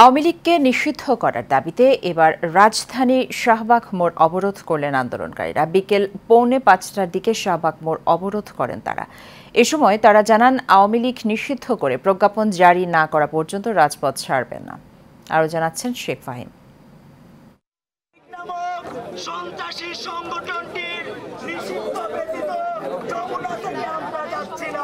আওয়ামী লীগকে নিষিদ্ধ করার দাবিতে এবার রাজধানী শাহবাগ মোড় অবরোধ করলেন আন্দোলনকারীরা। বিকেল 4:45টার দিকে শাহবাগ মোড় অবরোধ করেন তারা। এ সময় তারা জানান, আওয়ামী লীগ নিষিদ্ধ করে প্রজ্ঞাপন জারি না করা পর্যন্ত রাজপথ ছাড়বেন না। আরও জানাচ্ছেন শেখ ফাহিম। সন্ত্রাসী সংগঠনটির নিষিদ্ধ ব্যতীত যমুনা থেকে আমরা যাচ্ছি না।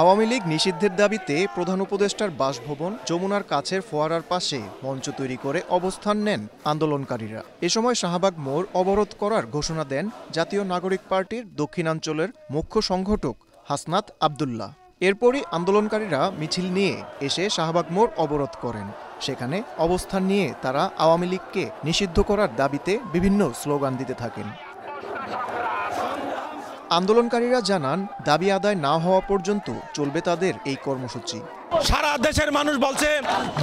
আওয়ামী লীগ নিষিদ্ধের দাবিতে প্রধান উপদেষ্টার বাসভবন যমুনার কাছের ফোয়ারার পাশে মঞ্চ তৈরি করে অবস্থান নেন আন্দোলনকারীরা। এ সময় শাহবাগ মোড় অবরোধ করার ঘোষণা দেন জাতীয় নাগরিক পার্টির দক্ষিণাঞ্চলের মুখ্য সংগঠক হাসনাত আব্দুল্লাহ। এরপরই আন্দোলনকারীরা মিছিল নিয়ে এসে শাহবাগ মোড় অবরোধ করেন। সেখানে অবস্থান নিয়ে তারা আওয়ামী লীগকে নিষিদ্ধ করার দাবিতে বিভিন্ন স্লোগান দিতে থাকেন। আন্দোলনকারীরা জানান, দাবি আদায় না হওয়া পর্যন্ত চলবে তাদের এই কর্মসূচি। সারা দেশের মানুষ বলছে,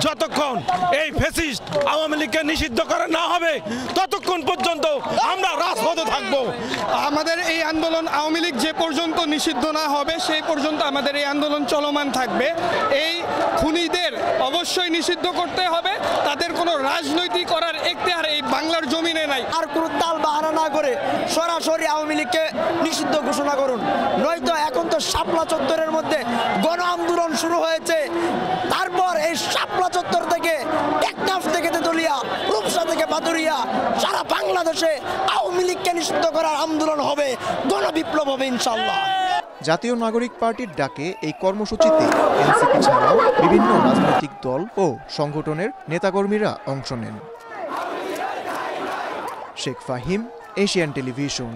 যতক্ষণ এই ফ্যাসিস্ট আওয়ামী লীগকে নিষিদ্ধ করা না হবে ততক্ষণ পর্যন্ত আমরা রাজপথে থাকব। আমাদের এই আন্দোলন আওয়ামী লীগ যে পর্যন্ত নিষিদ্ধ না হবে সেই পর্যন্ত আমাদের এই আন্দোলন চলমান থাকবে। এই খুনিদের অবশ্যই নিষিদ্ধ করতে হবে। তাদের কোনো রাজনৈতিক করার এখতিয়ার এই বাংলার জমিনে নাই। আর কোনো তাল বাহানা না করে সরাসরি আওয়ামী লীগকে নিষিদ্ধ ঘোষণা করুন, নয়তো এখন তো শাপলা চত্বরের মধ্যে গণ আন্দোলন শুরু হয়েছে। তারপর এই শাপলা চত্বর থেকে টেকনাফ থেকে তেতুলিয়া, রূপসা থেকে পাতুরিয়া, সারা বাংলাদেশে আওয়ামী লীগকে নিষিদ্ধ করার আন্দোলন হবে, গণবিপ্লব হবে ইনশাআল্লাহ। জাতীয় নাগরিক পার্টির ডাকে এই কর্মসূচিতে এনসিপি ছাড়াও বিভিন্ন রাজনৈতিক দল ও সংগঠনের নেতাকর্মীরা অংশ নেন। Sheikh Fahim, Asian television.